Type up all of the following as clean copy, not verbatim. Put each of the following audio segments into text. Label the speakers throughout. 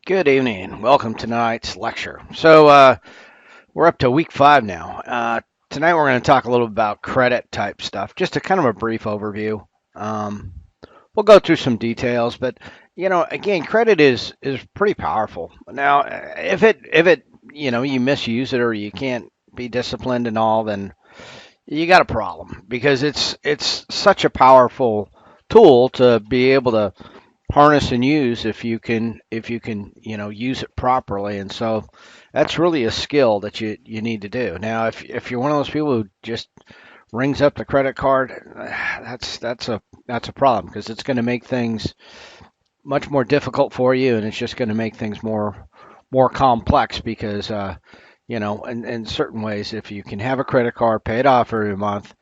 Speaker 1: Good evening. Welcome to tonight's lecture. We're up to week 5 now. Tonight we're going to talk a little about credit type stuff, just a kind of a brief overview. Um, we'll go through some details, but again, credit is pretty powerful. Now, if you misuse it or you can't be disciplined and all, then you got a problem because it's such a powerful tool to be able to harness and use if you can use it properly. And so that's really a skill that you need to do. Now if you're one of those people who just rings up the credit card, that's a problem because it's going to make things much more difficult for you, and it's just going to make things more complex because in certain ways, if you can have a credit card, pay it off every month,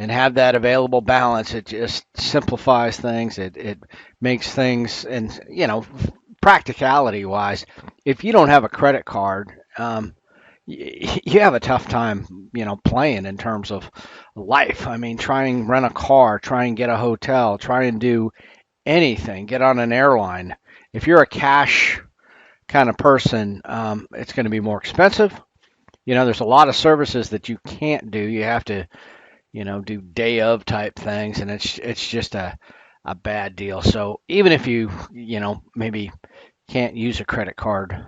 Speaker 1: and have that available balance, it just simplifies things. It makes things, and practicality wise, if you don't have a credit card, you have a tough time, playing in terms of life. I mean, try and rent a car, try and get a hotel, try and do anything, get on an airline. If you're a cash kind of person, it's going to be more expensive. There's a lot of services that you can't do. You have to do day of type things, and it's just a bad deal. So even if you maybe can't use a credit card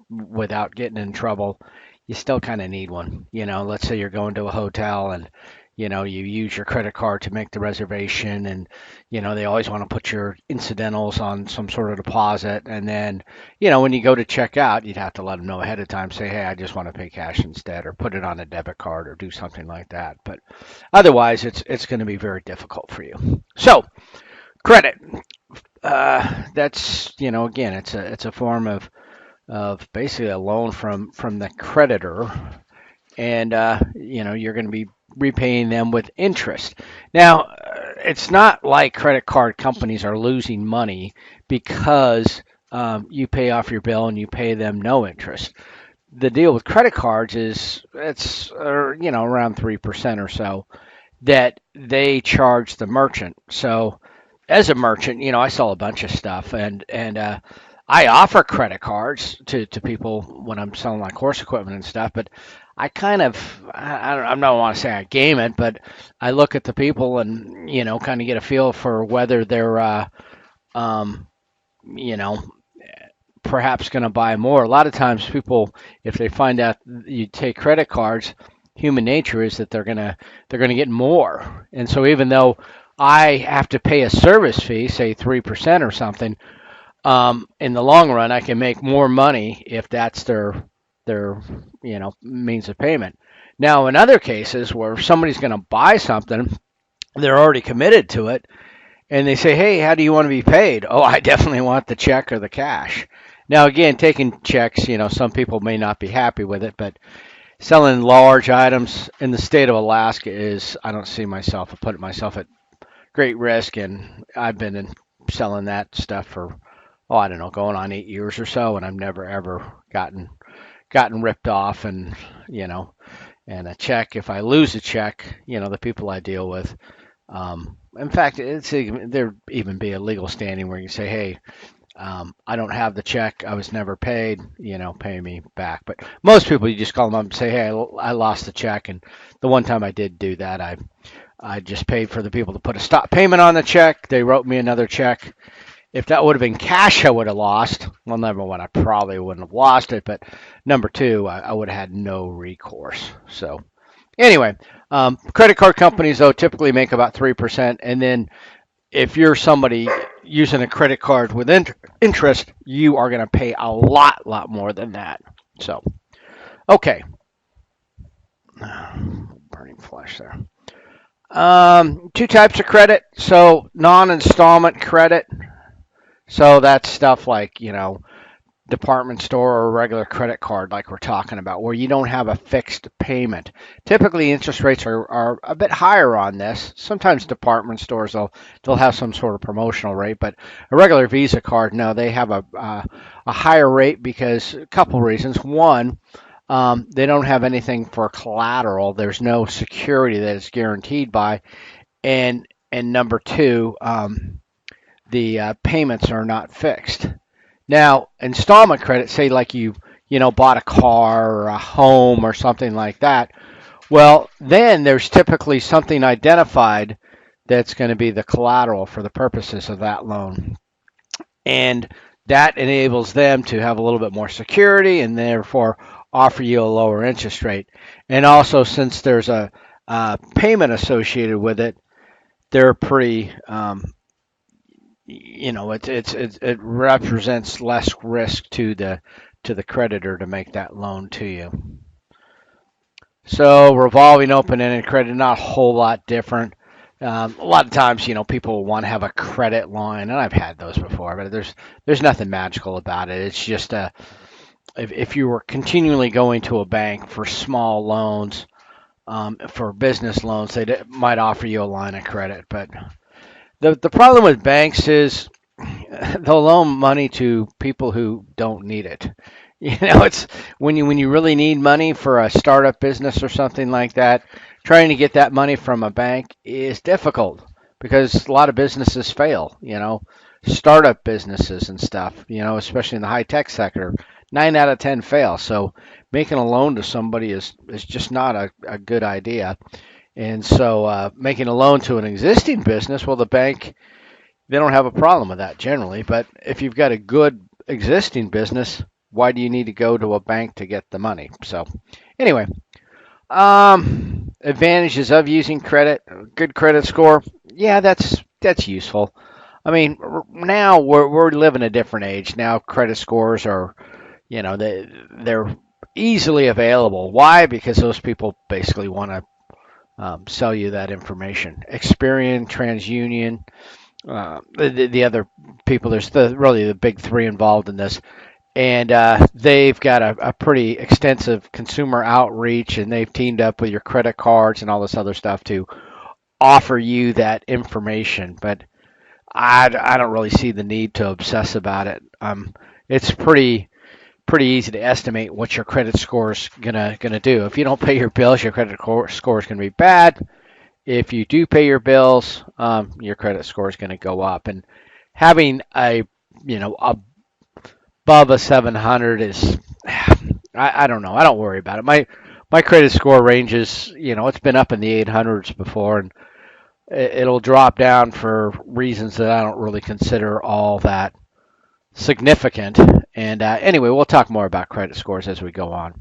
Speaker 1: without getting in trouble, you still kind of need one. Let's say you're going to a hotel and you use your credit card to make the reservation, and they always want to put your incidentals on some sort of deposit, and then when you go to check out, you'd have to let them know ahead of time, say, hey, I just want to pay cash instead, or put it on a debit card, or do something like that. But otherwise, it's going to be very difficult for you. So credit, that's again, it's a form of basically a loan from the creditor, and you're going to be repaying them with interest. Now, it's not like credit card companies are losing money because you pay off your bill and you pay them no interest. The deal with credit cards is it's around 3% or so that they charge the merchant. So as a merchant, I sell a bunch of stuff, and I offer credit cards to people when I'm selling like horse equipment and stuff. But I kind of I don't want to say I game it, but I look at the people and kind of get a feel for whether they're um, you know perhaps going to buy more. A lot of times, people, if they find out you take credit cards, human nature is that they're gonna get more. And so even though I have to pay a service fee, say 3% or something, in the long run, I can make more money if that's their means of payment. Now, in other cases where somebody's going to buy something, they're already committed to it, and they say, "Hey, how do you want to be paid?" "Oh, I definitely want the check or the cash." Now, again, taking checks, some people may not be happy with it, but selling large items in the state of Alaska is, I don't see myself putting myself at great risk, and I've been selling that stuff for, oh, I don't know, going on 8 years or so, and I've never ever gotten ripped off, and you know, and a check. If I lose a check, the people I deal with. In fact, there even be a legal standing where you say, hey, I don't have the check. I was never paid. Pay me back. But most people, you just call them up and say, hey, I lost the check. And the one time I did do that, I just paid for the people to put a stop payment on the check. They wrote me another check. If that would have been cash, I would have lost. Well, number one, I probably wouldn't have lost it. But number two, I would have had no recourse. So anyway, credit card companies, though, typically make about 3%. And then if you're somebody using a credit card with interest, you are going to pay a lot more than that. So, okay. Burning flesh there. Two types of credit. So, non-installment credit. So that's stuff like, department store or a regular credit card like we're talking about, where you don't have a fixed payment. Typically, interest rates are a bit higher on this. Sometimes department stores, they'll have some sort of promotional rate, but a regular Visa card, no, they have a higher rate because a couple reasons. One, they don't have anything for collateral. There's no security that is guaranteed by. And number two, the payments are not fixed. Now, installment credit, say like you bought a car or a home or something like that. Well, then there's typically something identified that's going to be the collateral for the purposes of that loan. And that enables them to have a little bit more security and therefore offer you a lower interest rate. And also, since there's a payment associated with it, they're pretty, it represents less risk to the creditor to make that loan to you. So revolving open-ended credit, not a whole lot different. A lot of times, people want to have a credit line, and I've had those before, but there's nothing magical about it. It's just if you were continually going to a bank for small loans, for business loans, they might offer you a line of credit. But the problem with banks is they'll loan money to people who don't need it. It's when you really need money for a startup business or something like that, trying to get that money from a bank is difficult because a lot of businesses fail, startup businesses and stuff, especially in the high tech sector. 9 out of 10 fail. So making a loan to somebody is just not a good idea. And so making a loan to an existing business, well, the bank, they don't have a problem with that generally. But if you've got a good existing business, why do you need to go to a bank to get the money? So anyway, advantages of using credit, good credit score. Yeah, that's useful. I mean, now we're living a different age. Now credit scores are, they're easily available. Why? Because those people basically want to sell you that information. Experian, TransUnion, the other people. There's really the big three involved in this, and they've got a pretty extensive consumer outreach, and they've teamed up with your credit cards and all this other stuff to offer you that information. But I don't really see the need to obsess about it. It's pretty easy to estimate what your credit score is gonna do. If you don't pay your bills, your credit score is gonna be bad. If you do pay your bills, your credit score is gonna go up. And having above a 700 is, I don't know. I don't worry about it. My credit score ranges. It's been up in the 800s before, and it'll drop down for reasons that I don't really consider all that significant. And anyway, we'll talk more about credit scores as we go on.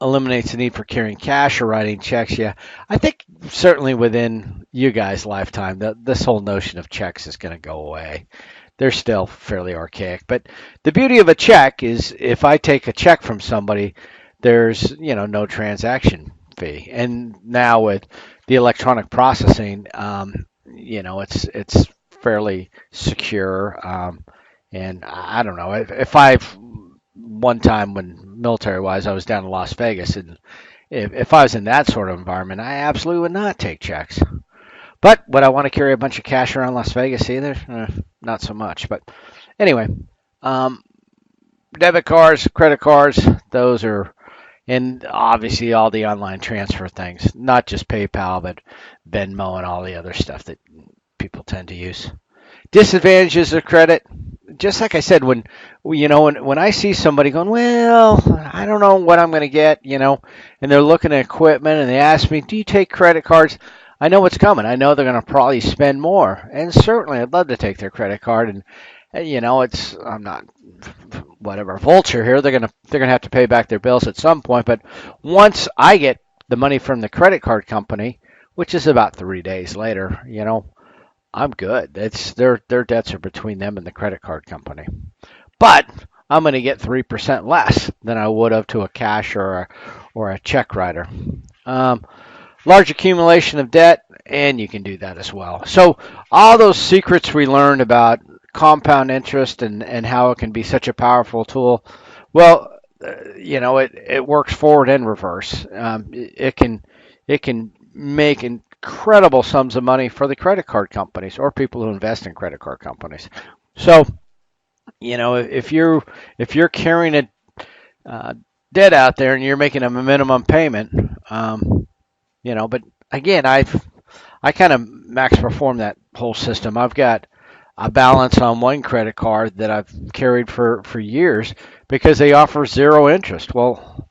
Speaker 1: Eliminates the need for carrying cash or writing checks. Yeah, I think certainly within you guys' lifetime, this whole notion of checks is going to go away. They're still fairly archaic, but the beauty of a check is if I take a check from somebody, there's no transaction fee. And now with the electronic processing, it's fairly secure. And I don't know if I've one time when military wise, I was down in Las Vegas, and if I was in that sort of environment, I absolutely would not take checks. But would I want to carry a bunch of cash around Las Vegas either? Not so much. But anyway, um, debit cards, credit cards, those are, and obviously all the online transfer things, not just PayPal, but Venmo and all the other stuff that people tend to use. Disadvantages of credit, just like I said, when I see somebody going, well, I don't know what I'm going to get, and they're looking at equipment and they ask me, do you take credit cards? I know what's coming. I know they're going to probably spend more, and certainly I'd love to take their credit card. And it's I'm not whatever vulture here. They're gonna have to pay back their bills at some point. But once I get the money from the credit card company, which is about 3 days later, I'm good. It's their debts are between them and the credit card company. But I'm going to get 3% less than I would have to a cash or a check writer. Um, Large accumulation of debt, and you can do that as well. So all those secrets we learned about compound interest and how it can be such a powerful tool, well, it works forward and reverse. It can make incredible sums of money for the credit card companies or people who invest in credit card companies. So if you're carrying a uh, debt out there and you're making a minimum payment, but again, I kind of max perform that whole system. I've got a balance on one credit card that I've carried for years because they offer zero interest. Well,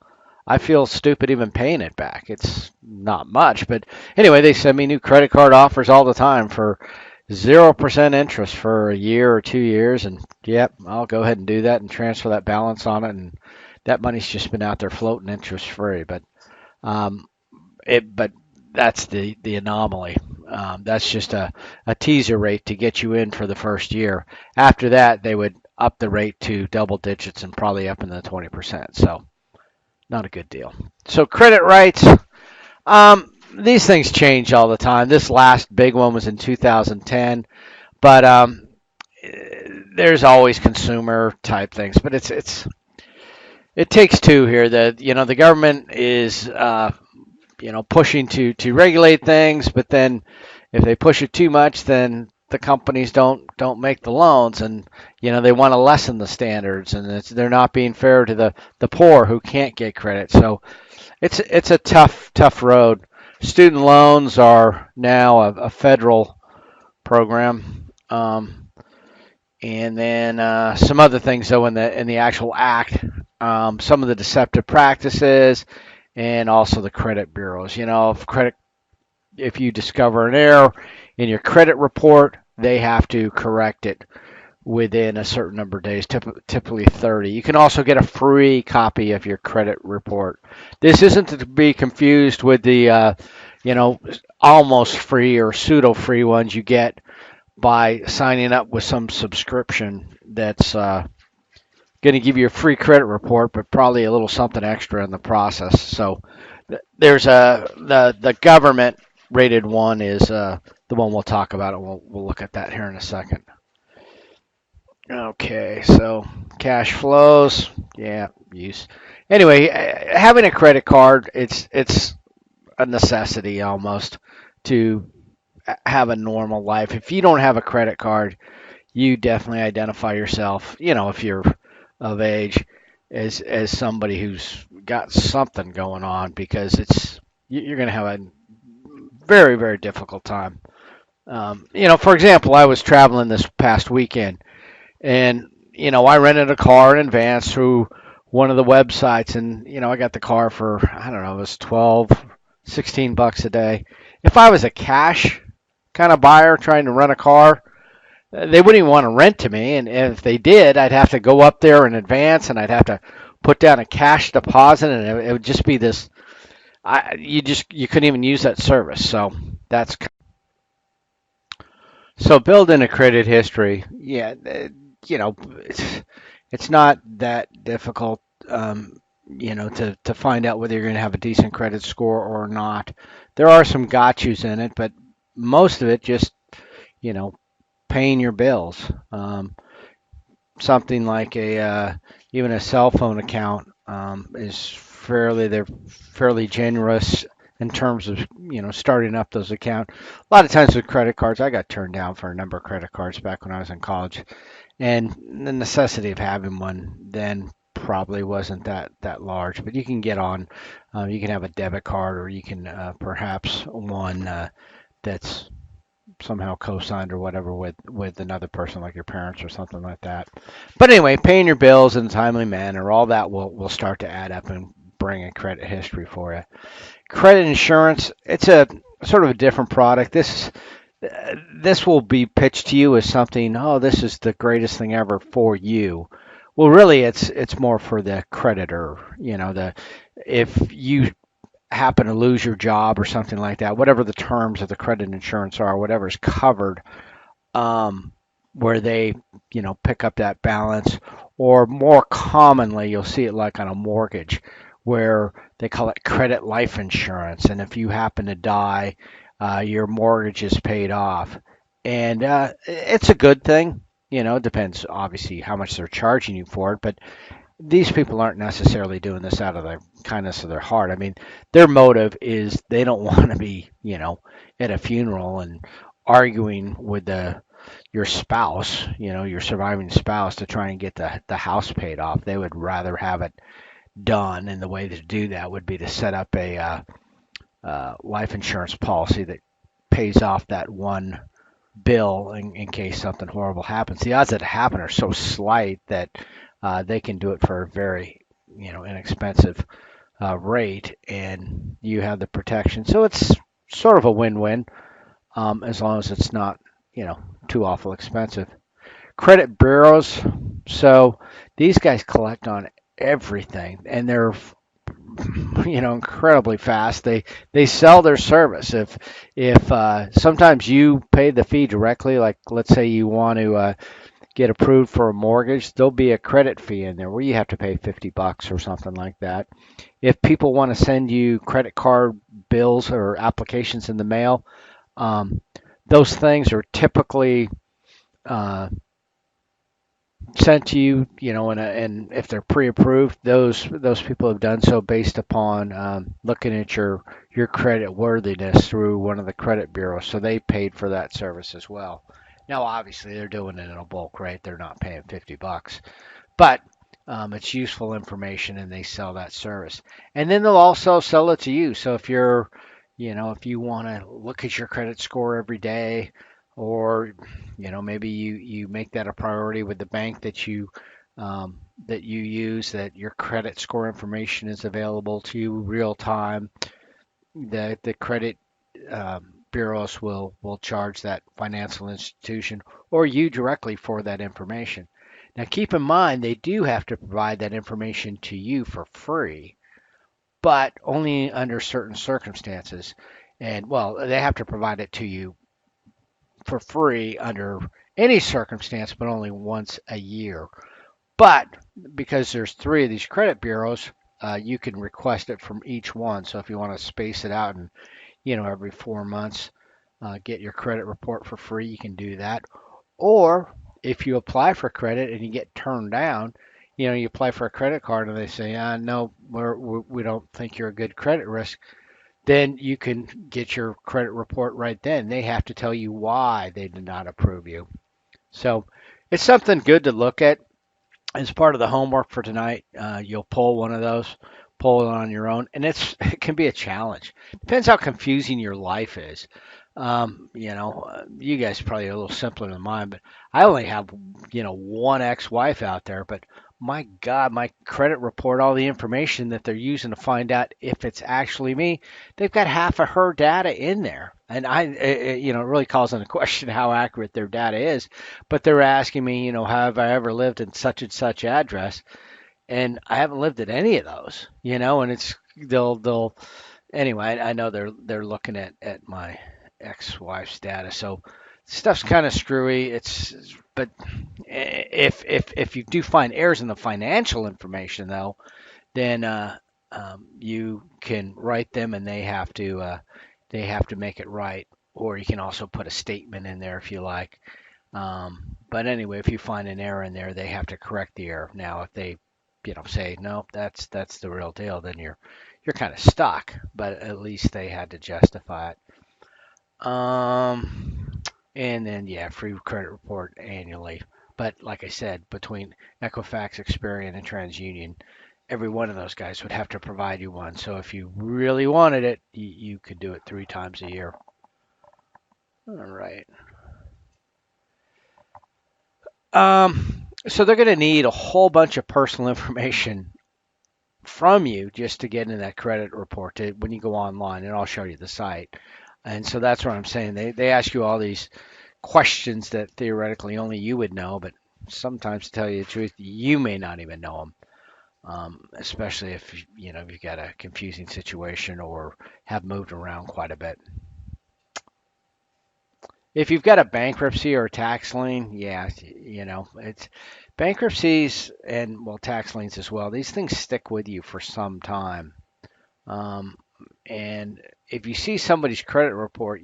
Speaker 1: I feel stupid even paying it back. It's not much, but anyway, they send me new credit card offers all the time for 0% interest for a year or 2 years, and yep, I'll go ahead and do that and transfer that balance on it, and that money's just been out there floating interest free. Um, but that's the anomaly. That's just a teaser rate to get you in for the first year. After that, they would up the rate to double digits and probably up in the 20%. So not a good deal. So credit rights, these things change all the time. This last big one was in 2010, but there's always consumer type things. But it takes two here. The government is pushing to regulate things, but then if they push it too much, then the companies don't make the loans, and they want to lessen the standards, and they're not being fair to the poor who can't get credit. So it's a tough road. Student loans are now a federal program, and then some other things though in the actual act, some of the deceptive practices, and also the credit bureaus. If you discover an error in your credit report, they have to correct it within a certain number of days, typically 30. You can also get a free copy of your credit report. This isn't to be confused with the almost free or pseudo free ones you get by signing up with some subscription that's going to give you a free credit report, but probably a little something extra in the process. So there's the government rated one is the one we'll talk about, and we'll look at that here in a second. Okay, so cash flows, yeah, use. Anyway, having a credit card, it's a necessity almost to have a normal life. If you don't have a credit card, you definitely identify yourself, if you're of age, as somebody who's got something going on, because you're going to have a very, very difficult time. For example, I was traveling this past weekend, and I rented a car in advance through one of the websites, and I got the car for, I don't know, it was 12, $16 a day. If I was a cash kind of buyer trying to rent a car, they wouldn't even want to rent to me, and if they did, I'd have to go up there in advance, and I'd have to put down a cash deposit, and it would just be this. You couldn't even use that service. That's so build in a credit history. Yeah, it's not that difficult. To find out whether you're going to have a decent credit score or not. There are some gotchas in it, but most of it just you know paying your bills. Something like even a cell phone account they're fairly generous in terms of starting up those accounts. A lot of times with credit cards, I got turned down for a number of credit cards back when I was in college, and the necessity of having one then probably wasn't that large. But you can get on, you can have a debit card, or you can perhaps one that's somehow co-signed or whatever with another person like your parents or something like that. But anyway, paying your bills in a timely manner, all that will start to add up and bring a credit history for you. Credit insurance, it's a sort of a different product. This will be pitched to you as something, oh, this is the greatest thing ever for you. Well, really, it's more for the creditor. If you happen to lose your job or something like that, whatever the terms of the credit insurance are, whatever's covered, where they, pick up that balance, or more commonly, you'll see it like on a mortgage, where they call it credit life insurance, and if you happen to die, your mortgage is paid off, and it's a good thing. It depends obviously how much they're charging you for it, but these people aren't necessarily doing this out of the kindness of their heart. I mean, their motive is they don't want to be, at a funeral and arguing with your spouse, your surviving spouse, to try and get the house paid off. They would rather have it done, and the way to do that would be to set up a life insurance policy that pays off that one bill in case something horrible happens. The odds that it happen are so slight that they can do it for a very, inexpensive rate, and you have the protection. So it's sort of a win-win, as long as it's not, too awful expensive. Credit bureaus. So these guys collect on everything, and they're incredibly fast. They sell their service. If sometimes you pay the fee directly, like let's say you want to get approved for a mortgage, there'll be a credit fee in there where you have to pay $50 or something like that. If people want to send you credit card bills or applications in the mail, um, those things are typically uh, sent to you, and if they're pre-approved, those people have done so based upon looking at your credit worthiness through one of the credit bureaus. So they paid for that service as well. Now, obviously, they're doing it in a bulk rate. They're not paying $50, but it's useful information, and they sell that service. And then they'll also sell it to you. So if you want to look at your credit score every day, or maybe you make that a priority with the bank that you use, that your credit score information is available to you real time. The credit bureaus will charge that financial institution or you directly for that information. Now, keep in mind they do have to provide that information to you for free, but only under certain circumstances. And well, they have to provide it to you for free under any circumstance, but only once a year. But because there's three of these credit bureaus, you can request it from each one. So if you want to space it out and every 4 months get your credit report for free, you can do that. Or if you apply for credit and you get turned down, you apply for a credit card and they say, no, we don't think you're a good credit risk, then you can get your credit report right then. They have to tell you why they did not approve you. So it's something good to look at as part of the homework for tonight. You'll pull one of those, pull it on your own, and it can be a challenge. Depends how confusing your life is. You guys are probably a little simpler than mine, but I only have one ex-wife out there. But my God, my credit report, all the information that they're using to find out if it's actually me, they've got half of her data in there. And it really calls into question how accurate their data is. But they're asking me, have I ever lived in such and such address? And I haven't lived at any of those, and they'll anyway. I know they're looking at my ex-wife's data, so stuff's kind of screwy. But if you do find errors in the financial information though, then you can write them, and they have to make it right. Or you can also put a statement in there if you like. But anyway, if you find an error in there, they have to correct the error. Now, if they, say no, that's the real deal, then you're kind of stuck. But at least they had to justify it. And then yeah, free credit report annually. But like I said, between Equifax, Experian, and TransUnion, every one of those guys would have to provide you one. So if you really wanted it, you could do it 3 times a year. All right. So they're going to need a whole bunch of personal information from you just to get in that credit report when you go online, and I'll show you the site. And so that's what I'm saying. They ask you all these questions that theoretically only you would know, but sometimes, to tell you the truth, you may not even know them. Especially if you've got a confusing situation or have moved around quite a bit. If you've got a bankruptcy or a tax lien, yeah, it's bankruptcies and well, tax liens as well. These things stick with you for some time. Um, and if you see somebody's credit report,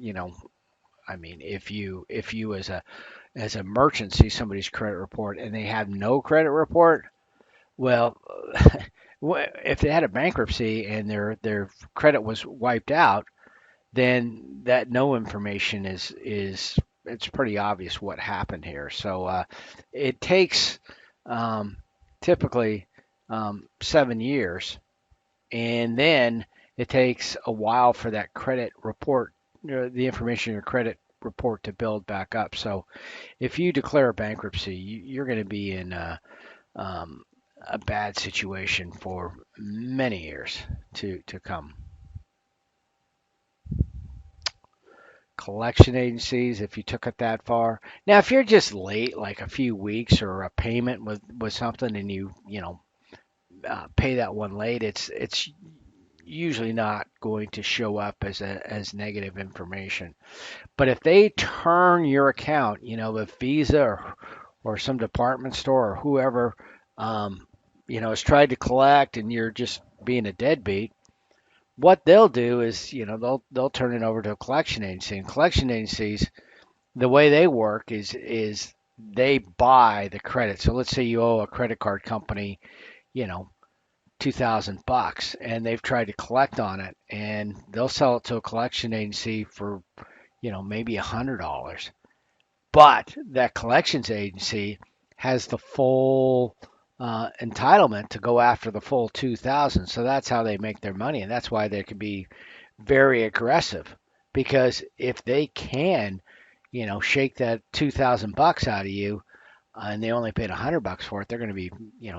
Speaker 1: I mean, if you as a merchant see somebody's credit report and they have no credit report, well, if they had a bankruptcy and their credit was wiped out, then that no information is it's pretty obvious what happened here. So it takes um, typically 7 years, and then it takes a while for that credit report, the information in your credit report to build back up. So if you declare bankruptcy, you're going to be in um, a bad situation for many years to come. Collection agencies, if you took it that far. Now, if you're just late, like a few weeks or a payment with something, and you pay that one late, it's usually not going to show up as negative information. But if they turn your account, if Visa or some department store or whoever, um, has tried to collect and you're just being a deadbeat, what they'll do is, they'll turn it over to a collection agency. And collection agencies, the way they work is they buy the credit. So let's say you owe a credit card company, you know, $2,000 and they've tried to collect on it and they'll sell it to a collection agency for, maybe $100. But that collections agency has the full entitlement to go after the full 2,000. So that's how they make their money, and that's why they can be very aggressive. Because if they can, shake that $2,000 out of you, and they only paid $100 for it, they're going to be,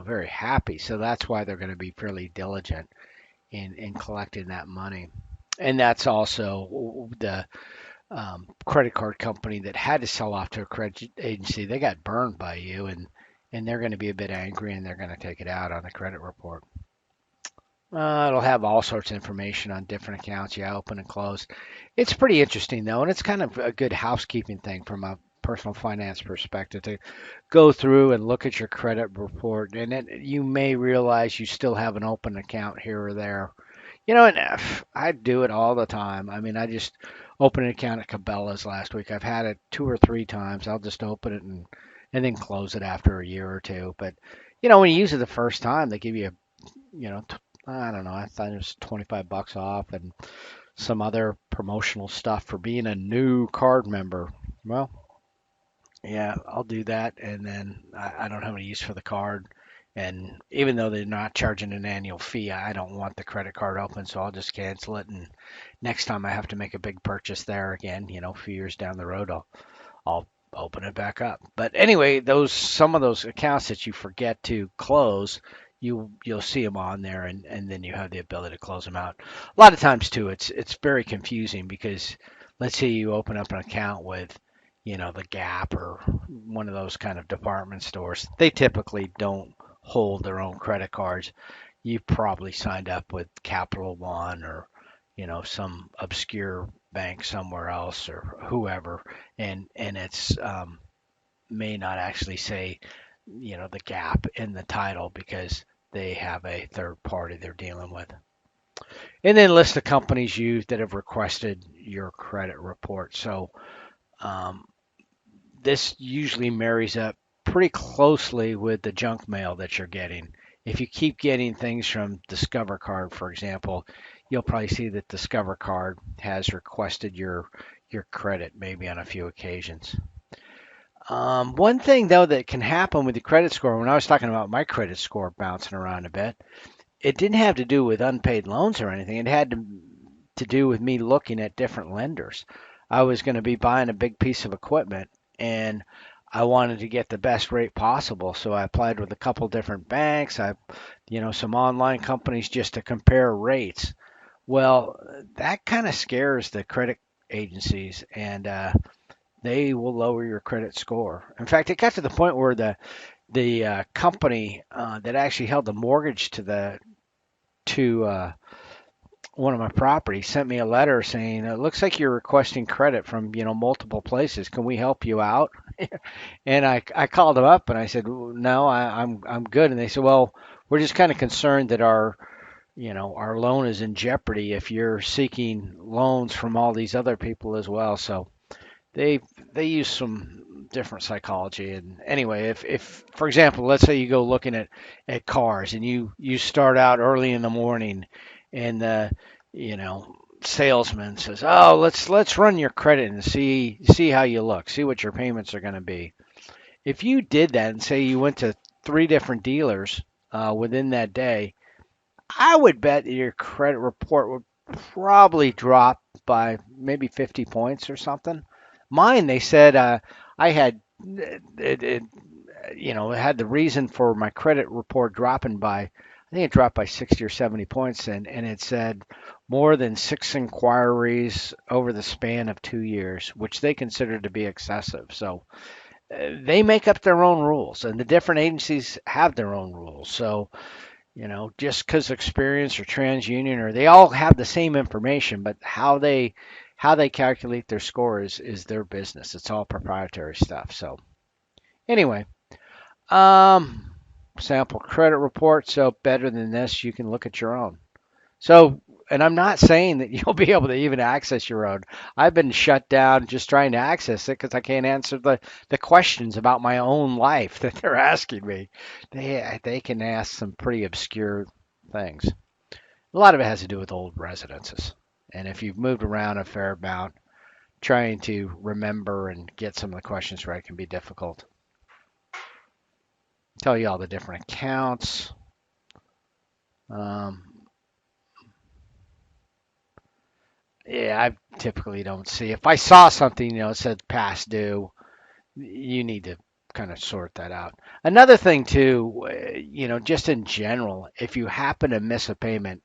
Speaker 1: very happy. So that's why they're going to be fairly diligent in collecting that money. And that's also the credit card company that had to sell off to a credit agency. They got burned by you, and they're going to be a bit angry, and they're going to take it out on the credit report. It'll have all sorts of information on different accounts you open and close. It's pretty interesting though, and it's kind of a good housekeeping thing from a personal finance perspective to go through and look at your credit report, and then you may realize you still have an open account here or there. And I do it all the time. I mean, I just opened an account at Cabela's last week. I've had it two or three times. I'll just open it and then close it after a year or two. But when you use it the first time, they give you, I don't know. I thought it was $25 off and some other promotional stuff for being a new card member. Well, yeah, I'll do that, and then I don't have any use for the card. And even though they're not charging an annual fee, I don't want the credit card open, so I'll just cancel it. And next time I have to make a big purchase there again, a few years down the road, I'll open it back up. But anyway, those some of those accounts that you forget to close, you'll see them on there, and then you have the ability to close them out. A lot of times too, it's very confusing because let's say you open up an account with the Gap or one of those kind of department stores. They typically don't hold their own credit cards. You probably signed up with Capital One or some obscure bank somewhere else or whoever, and it's may not actually say the Gap in the title because they have a third party they're dealing with. And then list the companies that have requested your credit report. So um, this usually marries up pretty closely with the junk mail that you're getting. If you keep getting things from Discover Card, for example, you'll probably see that Discover Card has requested your credit maybe on a few occasions. One thing though that can happen with the credit score, when I was talking about my credit score bouncing around a bit, it didn't have to do with unpaid loans or anything. It had to do with me looking at different lenders. I was going to be buying a big piece of equipment and I wanted to get the best rate possible. So I applied with a couple different banks, some online companies just to compare rates. Well, that kind of scares the credit agencies and they will lower your credit score. In fact, it got to the point where the company that actually held the mortgage to one of my properties sent me a letter saying it looks like you're requesting credit from multiple places. Can we help you out? And I called them up and I said no, I'm good. And they said, well, we're just kind of concerned that our loan is in jeopardy if you're seeking loans from all these other people as well. So they they use some different psychology. And anyway, if for example, let's say you go looking at cars and you start out early in the morning and the salesman says, "Oh, let's run your credit and see how you look, see what your payments are going to be." If you did that and say you went to three different dealers within that day, I would bet that your credit report would probably drop by maybe 50 points or something. Mine, they said I had it, it had the reason for my credit report dropping by, I think it dropped by 60 or 70 points, and it said more than six inquiries over the span of 2 years, which they consider to be excessive. So they make up their own rules, and the different agencies have their own rules. So, just because Experience or TransUnion or they all have the same information, but how they calculate their score is their business. It's all proprietary stuff. So anyway, um, sample credit report. So better than this, you can look at your own. So, and I'm not saying that you'll be able to even access your own. I've been shut down just trying to access it because I can't answer the questions about my own life that they're asking me. They can ask some pretty obscure things. A lot of it has to do with old residences. And if you've moved around a fair amount, trying to remember and get some of the questions right can be difficult. Tell you all the different accounts. Um, yeah, I typically don't see. If I saw something, it said past due, you need to kind of sort that out. Another thing too, just in general, if you happen to miss a payment,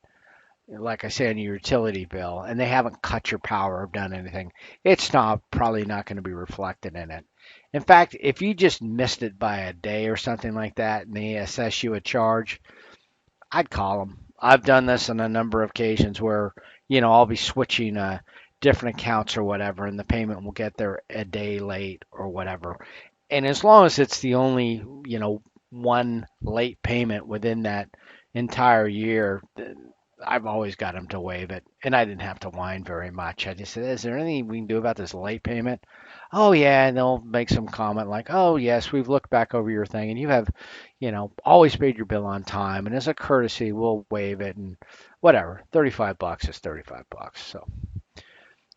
Speaker 1: like I say on your utility bill, and they haven't cut your power or done anything, it's not probably not going to be reflected in it. In fact, if you just missed it by a day or something like that, and they assess you a charge, I'd call them. I've done this on a number of occasions where, I'll be switching different accounts or whatever, and the payment will get there a day late or whatever. And as long as it's the only, one late payment within that entire year, I've always got them to waive it. And I didn't have to whine very much. I just said, is there anything we can do about this late payment? Oh, yeah. And they'll make some comment like, oh, yes, we've looked back over your thing and you have always paid your bill on time. And as a courtesy, we'll waive it and whatever. 35 bucks is 35 bucks. So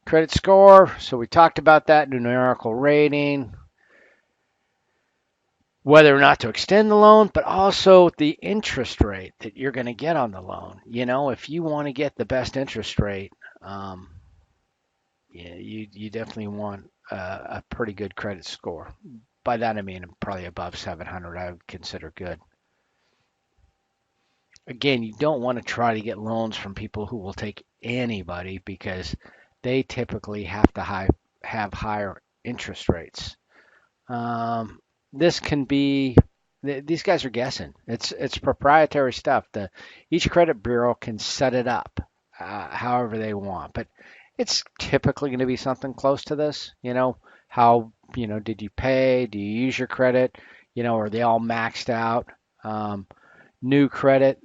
Speaker 1: credit score. So we talked about that numerical rating, whether or not to extend the loan, but also the interest rate that you're going to get on the loan. If you want to get the best interest rate, um, yeah, you definitely want a pretty good credit score. By that I mean probably above 700. I would consider good. Again, you don't want to try to get loans from people who will take anybody because they typically have to have higher interest rates. This can be these guys are guessing. It's proprietary stuff. Each credit bureau can set it up however they want, but it's typically going to be something close to this. How did you pay? Do you use your credit? Are they all maxed out? New credit,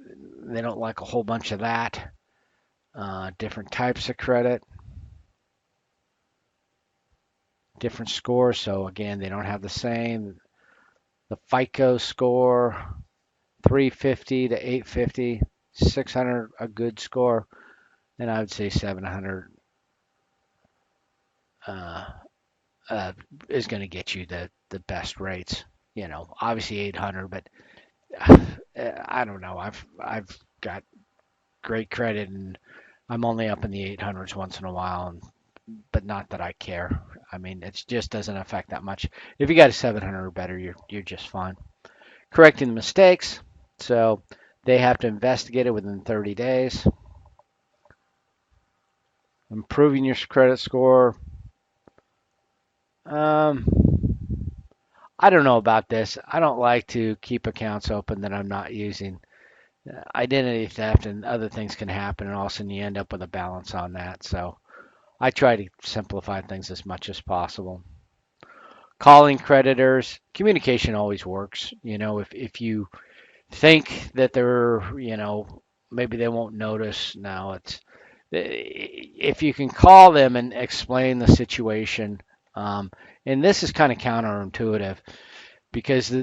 Speaker 1: they don't like a whole bunch of that. Different types of credit, different scores. So again, they don't have the same. The FICO score, 350 to 850, 600 a good score, and I would say 700 uh, is going to get you the best rates. Obviously 800, but I don't know. I've got great credit and I'm only up in the 800s once in a while, but not that I care. I mean, it just doesn't affect that much. If you got a 700 or better, you're just fine. Correcting the mistakes. So they have to investigate it within 30 days. Improving your credit score. Um, I don't know about this. I don't like to keep accounts open that I'm not using. Identity theft and other things can happen, and all of a sudden you end up with a balance on that. So I try to simplify things as much as possible. Calling creditors, communication always works. If you think that they're, maybe they won't notice. Now it's if you can call them and explain the situation, um, and this is kind of counterintuitive because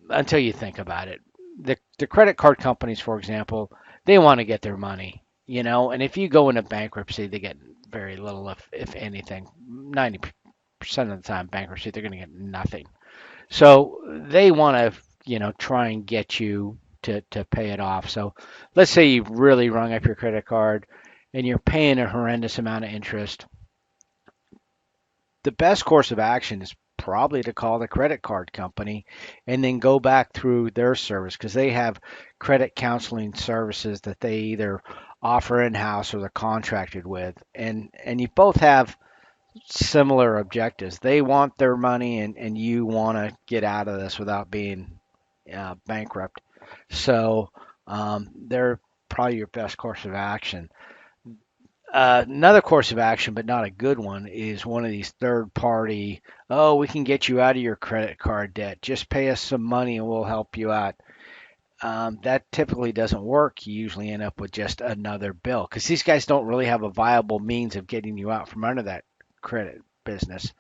Speaker 1: until you think about it, the credit card companies, for example, they want to get their money, and if you go into bankruptcy, they get very little, if anything. 90% of the time, bankruptcy, they're going to get nothing. So they want to, try and get you to pay it off. So let's say you've really rung up your credit card and you're paying a horrendous amount of interest. the best course of action is probably to call the credit card company and then go back through their service because they have credit counseling services that they either offer in-house or they're contracted with. And you both have similar objectives. They want their money and you want to get out of this without being bankrupt. So they're probably your best course of action. Another course of action, but not a good one, is one of these third party, oh, we can get you out of your credit card debt. Just pay us some money and we'll help you out. That typically doesn't work. You usually end up with just another bill because these guys don't really have a viable means of getting you out from under that credit business.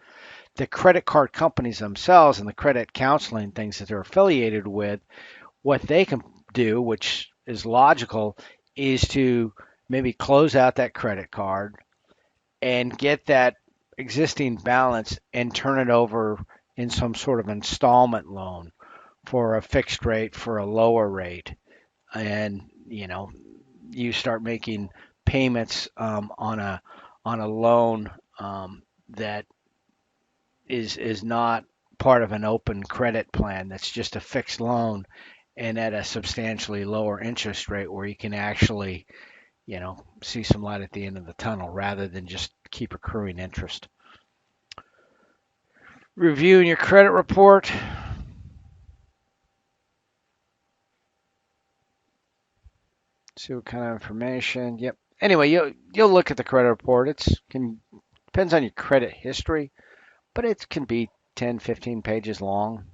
Speaker 1: The credit card companies themselves and the credit counseling things that they're affiliated with, what they can do, which is logical, is to maybe close out that credit card and get that existing balance and turn it over in some sort of installment loan for a fixed rate for a lower rate. And, you start making payments on a loan that is not part of an open credit plan. That's just a fixed loan and at a substantially lower interest rate where you can actually, see some light at the end of the tunnel rather than just keep accruing interest. Reviewing your credit report. See what kind of information. Yep. Anyway, you'll look at the credit report. Depends on your credit history, but it can be 10, 15 pages long.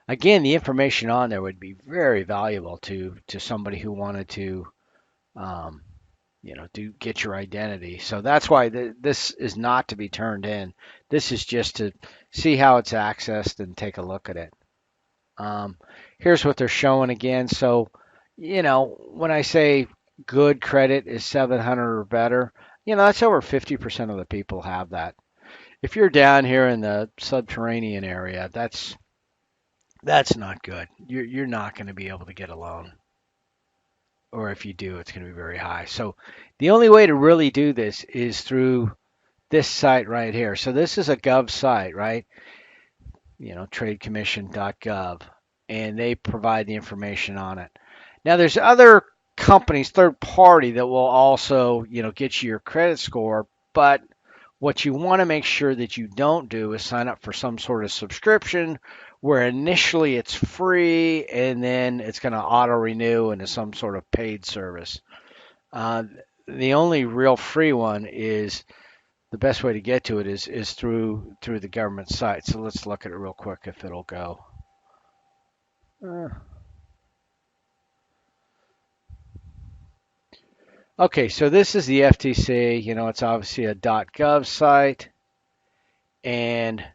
Speaker 1: Again, the information on there would be very valuable to somebody who wanted to, um, do get your identity. So that's why this is not to be turned in. This is just to see how it's accessed and take a look at it. Um, Here's what they're showing again. So, when I say good credit is 700 or better, that's over 50% of the people have that. If you're down here in the subterranean area, that's not good. You're not going to be able to get a loan, or if you do, it's going to be very high. So the only way to really do this is through this site right here. So this is a gov site, right? Tradecommission.gov, and they provide the information on it. Now there's other companies, third party, that will also, get you your credit score, but what you want to make sure that you don't do is sign up for some sort of subscription where initially it's free and then it's going to auto renew into some sort of paid service. Uh, the only real free one is the best way to get to it is through the government site. So let's look at it real quick if it'll go. Uh, okay, so this is the FTC. It's obviously a .gov site, and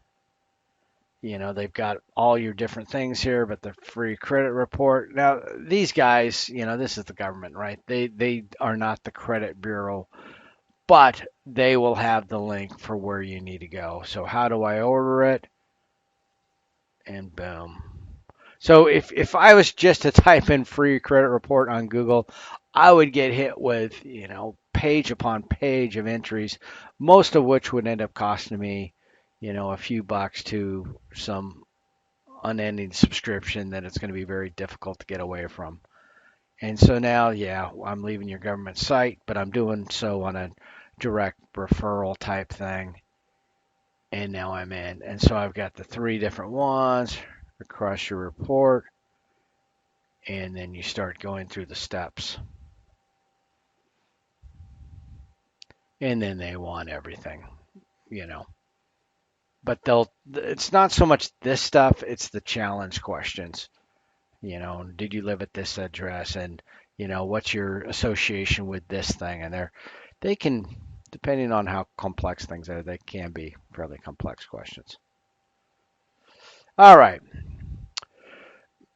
Speaker 1: they've got all your different things here, but the free credit report. Now, these guys, this is the government, right? They are not the credit bureau, but they will have the link for where you need to go. So how do I order it? And boom. So if I was just to type in free credit report on Google, I would get hit with, page upon page of entries, most of which would end up costing me, a few bucks to some unending subscription that it's going to be very difficult to get away from. And so now, yeah, I'm leaving your government site, but I'm doing so on a direct referral type thing. And now I'm in. And so I've got the three different ones across your report. And then you start going through the steps. And then they want everything, you know. But it's not so much this stuff, it's the challenge questions. Did you live at this address? And, what's your association with this thing? And they can, depending on how complex things are, they can be fairly complex questions. All right.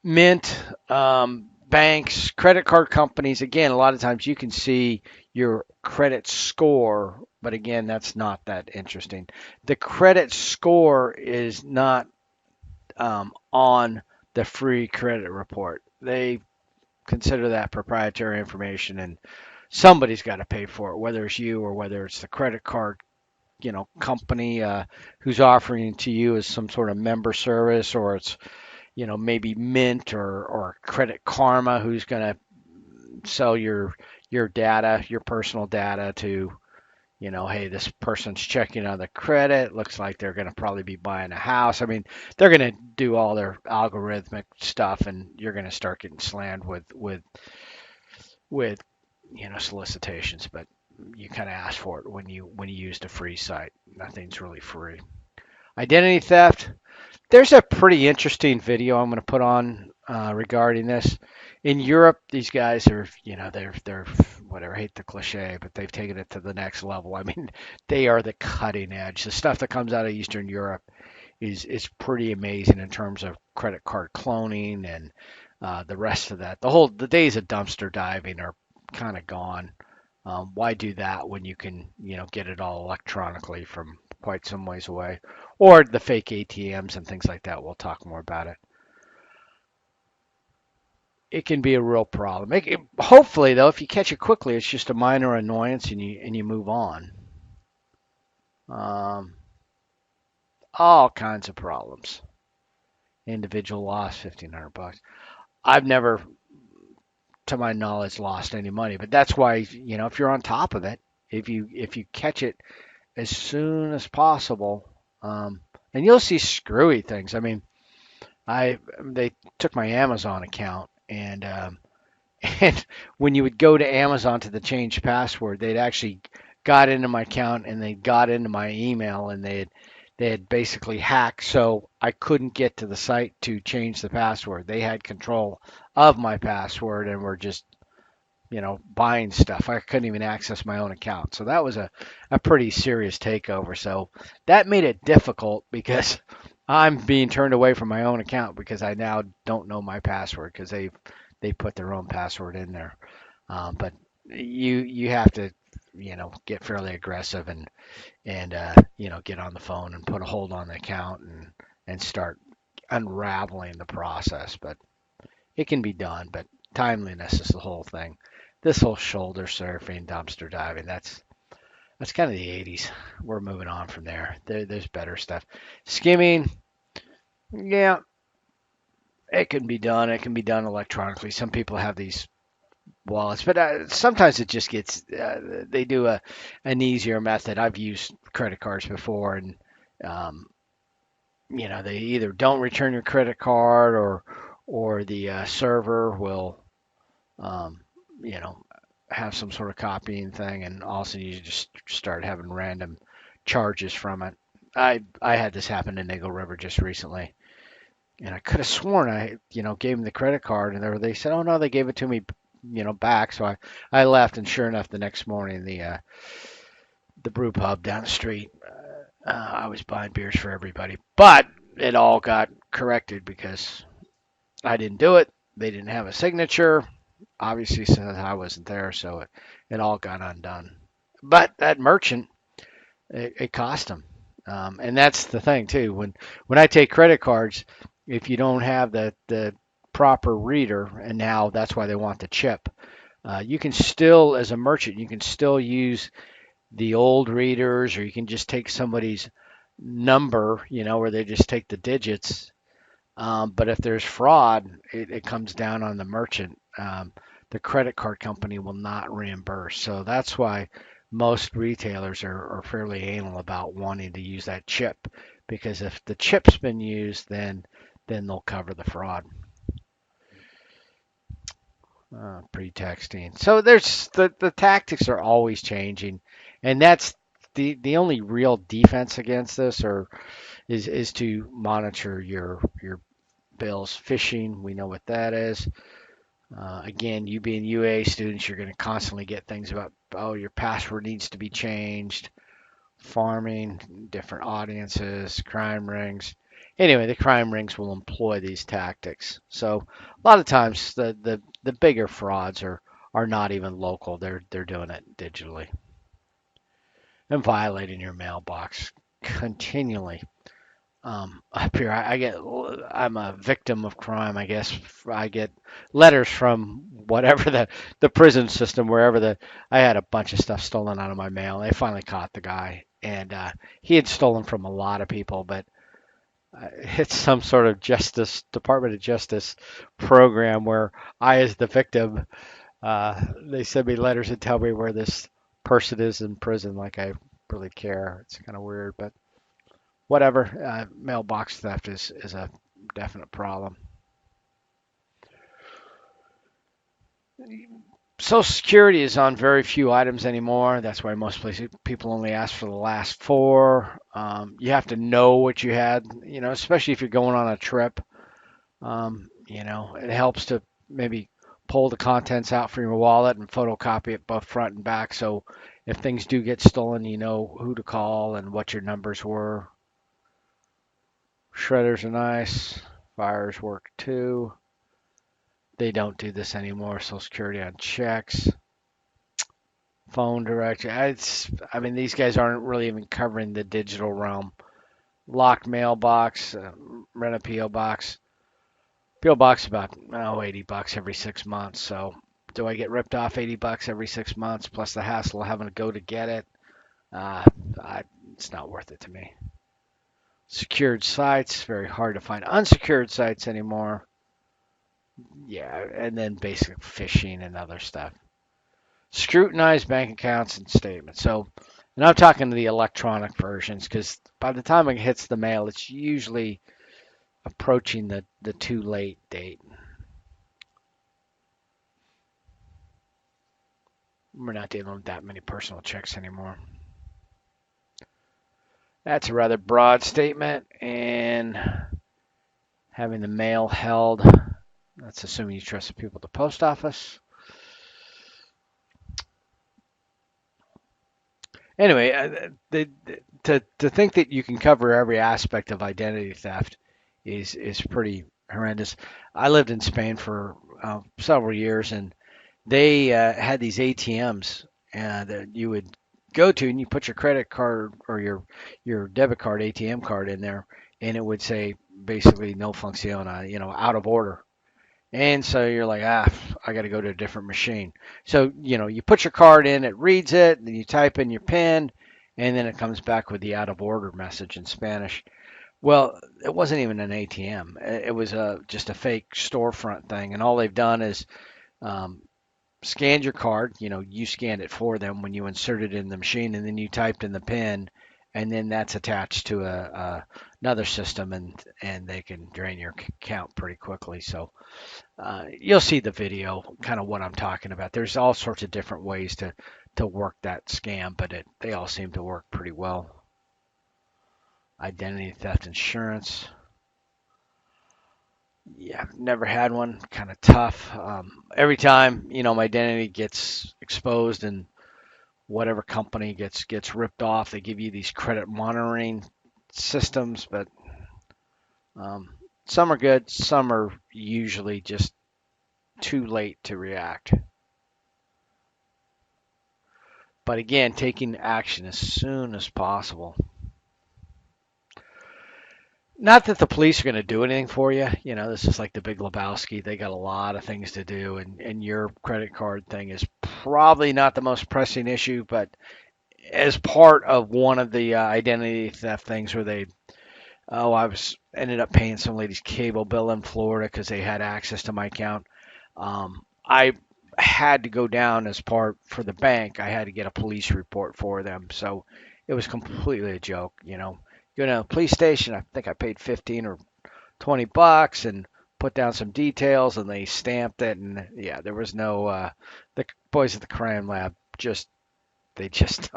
Speaker 1: Mint, banks, credit card companies. Again, a lot of times you can see your credit score, but again, that's not that interesting. The credit score is not on the free credit report. They consider that proprietary information, and somebody's got to pay for it, whether it's you or whether it's the credit card company who's offering to you as some sort of member service, or it's maybe Mint or Credit Karma who's going to sell your data, your personal data to, hey, this person's checking on the credit. Looks like they're going to probably be buying a house. I mean, they're going to do all their algorithmic stuff, and you're going to start getting slammed with solicitations. But you kind of ask for it when you use the free site. Nothing's really free. Identity theft. There's a pretty interesting video I'm going to put on regarding this. In Europe, these guys are, they're whatever, I hate the cliche, but they've taken it to the next level. I mean, they are the cutting edge. The stuff that comes out of Eastern Europe is pretty amazing in terms of credit card cloning and the rest of that. The days of dumpster diving are kind of gone. Why do that when you can, get it all electronically from quite some ways away? Or the fake ATMs and things like that. We'll talk more about it. It can be a real problem. Hopefully, though, if you catch it quickly, it's just a minor annoyance and you move on. Um, all kinds of problems. Individual loss, $1,500. I've never, to my knowledge, lost any money, but that's why if you're on top of it, if you catch it as soon as possible, and you'll see screwy things. I mean, they took my Amazon account, and and when you would go to Amazon to the change password, they'd actually got into my account and they got into my email, and they had basically hacked, so I couldn't get to the site to change the password. They had control of my password and were just buying stuff. I couldn't even access my own account. So that was a pretty serious takeover. So that made it difficult because I'm being turned away from my own account because I now don't know my password because they put their own password in there. But you have to get fairly aggressive and get on the phone and put a hold on the account and start unraveling the process. But it can be done. But timeliness is the whole thing. This whole shoulder surfing, dumpster diving, that's kind of the 80s. We're moving on from there. There's better stuff. Skimming, yeah, it can be done. It can be done electronically. Some people have these wallets, but sometimes it just gets. They do an easier method. I've used credit cards before, and um, they either don't return your credit card or the server will um, you know have some sort of copying thing, and all of a sudden you just start having random charges from it. I had this happen in Eagle River just recently, and I could have sworn I gave them the credit card, and they said, oh no, they gave it to me back. So I left, and sure enough, the next morning the brew pub down the street, I was buying beers for everybody, but it all got corrected because I didn't do it. They didn't have a signature, obviously, since I wasn't there, so it all got undone. But that merchant, it cost them. And that's the thing too. When I take credit cards, if you don't have the proper reader, and now that's why they want the chip, you can still, as a merchant, you can still use the old readers, or you can just take somebody's number, where they just take the digits. But if there's fraud, it comes down on the merchant. The credit card company will not reimburse. So that's why most retailers are fairly anal about wanting to use that chip, because if the chip's been used, then they'll cover the fraud. Pretexting. So there's the tactics are always changing, and that's the only real defense against this, or is to monitor your bills. Phishing, we know what that is. Again, you being UA students, you're going to constantly get things about, oh, your password needs to be changed. Farming, different audiences, crime rings. Anyway, the crime rings will employ these tactics. So a lot of times the bigger frauds are not even local. They're doing it digitally and violating your mailbox continually. Up here, I'm a victim of crime, I guess. I get letters from whatever the prison system, wherever I had a bunch of stuff stolen out of my mail. They finally caught the guy, and he had stolen from a lot of people, but it's some sort of Department of Justice program where I, as the victim, they send me letters and tell me where this person is in prison. Like I really care. It's kind of weird, but whatever. Mailbox theft is a definite problem. Social Security is on very few items anymore. That's why most places people only ask for the last four. You have to know what you had, especially if you're going on a trip. It helps to maybe pull the contents out from your wallet and photocopy it both front and back. So if things do get stolen, you know who to call and what your numbers were. Shredders are nice. Fires work too. They don't do this anymore. Social Security on checks. Phone directory. I mean, these guys aren't really even covering the digital realm. Locked mailbox, rent a PO box. PO box about $80 every 6 months. So do I get ripped off $80 every 6 months plus the hassle of having to go to get it? Uh, it's not worth it to me. Secured sites, very hard to find unsecured sites anymore. Yeah, and then basic phishing and other stuff. Scrutinize bank accounts and statements. So, and I'm talking to the electronic versions because by the time it hits the mail, it's usually approaching the too late date. We're not dealing with that many personal checks anymore. That's a rather broad statement, and having the mail held, that's assuming you trust the people at the post office. Anyway, to think that you can cover every aspect of identity theft is pretty horrendous. I lived in Spain for several years, and they had these ATMs that you would go to, and you put your credit card or your debit card, ATM card in there, and it would say basically no funciona, out of order. And so you're like, I got to go to a different machine. So, you put your card in, it reads it, then you type in your PIN, and then it comes back with the out of order message in Spanish. Well, it wasn't even an ATM. It was just a fake storefront thing. And all they've done is um, scanned your card. You scanned it for them when you inserted it in the machine, and then you typed in the PIN, and then that's attached to another system, and they can drain your account pretty quickly. So you'll see the video, kind of what I'm talking about. There's all sorts of different ways to work that scam, but they all seem to work pretty well. Identity theft insurance. Yeah, never had one. Kind of tough. Every time my identity gets exposed and whatever company gets ripped off, they give you these credit monitoring systems, but um, some are good. Some are usually just too late to react. But again, taking action as soon as possible. Not that the police are going to do anything for you. This is like the Big Lebowski. They got a lot of things to do, and your credit card thing is probably not the most pressing issue, but as part of one of the identity theft things where I was ended up paying some lady's cable bill in Florida because they had access to my account. I had to go down as part for the bank. I had to get a police report for them, so it was completely a joke. Go to a police station. I think I paid 15 or $20 and put down some details, and they stamped it. And yeah, there was no the boys at the crime lab they just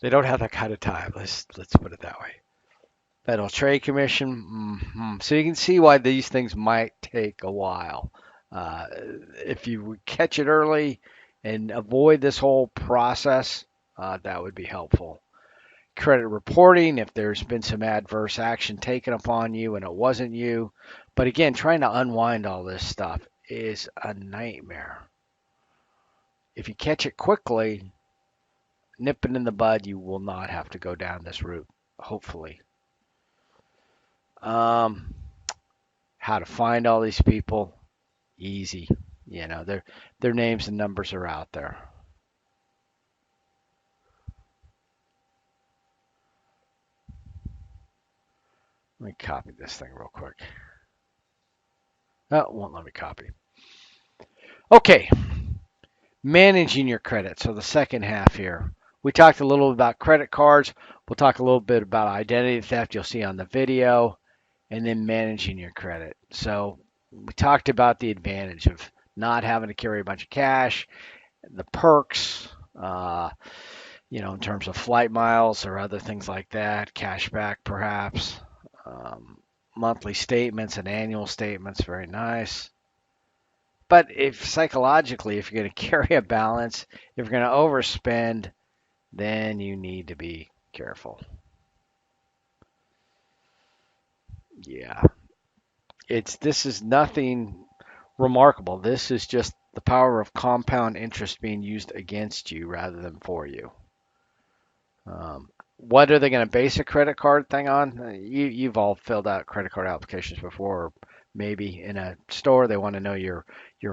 Speaker 1: don't have that kind of time. Let's put it that way. Federal Trade Commission. So you can see why these things might take a while. Uh, if you would catch it early and avoid this whole process, that would be helpful. Credit reporting, if there's been some adverse action taken upon you and it wasn't you. But again, trying to unwind all this stuff is a nightmare. If you catch it quickly, nip it in the bud, you will not have to go down this route, hopefully. Um, how to find all these people? Easy. Their names and numbers are out there. Let me copy this thing real quick. Oh, it won't let me copy. Okay, managing your credit. So the second half here. We talked a little about credit cards. We'll talk a little bit about identity theft you'll see on the video, and then managing your credit. So we talked about the advantage of not having to carry a bunch of cash, the perks, in terms of flight miles or other things like that, cash back perhaps, monthly statements and annual statements, very nice. But if psychologically, if you're going to carry a balance, if you're going to overspend, then you need to be careful. Yeah, this is nothing remarkable. This is just the power of compound interest being used against you rather than for you. What are they going to base a credit card thing on? You've all filled out credit card applications before, or maybe in a store they want to know your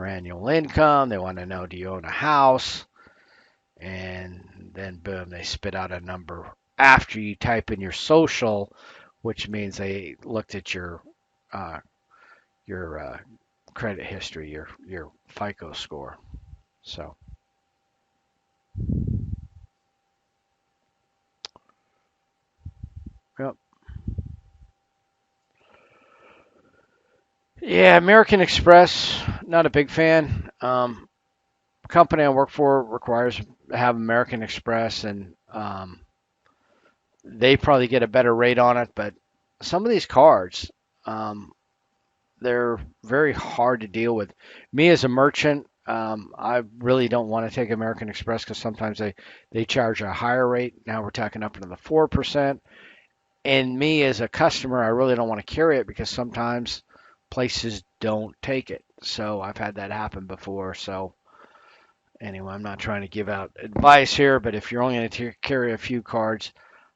Speaker 1: annual income. They want to know, do you own a house? And then boom, they spit out a number after you type in your social, which means they looked at uh, your credit history, your FICO score. So, yep. Yeah, American Express, not a big fan. Company I work for requires to have American Express, and they probably get a better rate on it. But some of these cards, um, they're very hard to deal with. Me as a merchant, I really don't want to take American Express because sometimes they charge a higher rate. Now we're talking up into the 4%. And me as a customer, I really don't want to carry it because sometimes places don't take it. So I've had that happen before. So anyway, I'm not trying to give out advice here, but if you're only going to carry a few cards,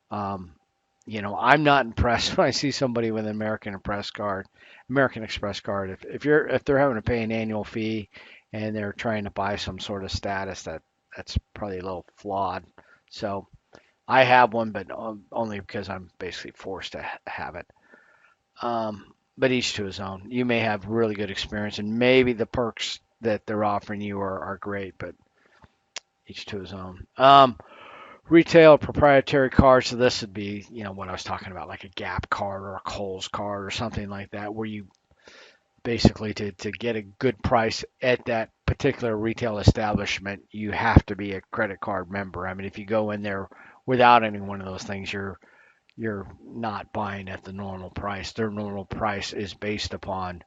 Speaker 1: um, I'm not impressed when I see somebody with an American Express card. If they're having to pay an annual fee and they're trying to buy some sort of status, that's probably a little flawed. So I have one, but only because I'm basically forced to have it. But each to his own. You may have really good experience, and maybe the perks that they're offering you are great, but each to his own. Retail proprietary cards. So this would be, what I was talking about, like a Gap card or a Kohl's card or something like that, where you basically to get a good price at that particular retail establishment, you have to be a credit card member. I mean, if you go in there without any one of those things, you're not buying at the normal price. Their normal price is based upon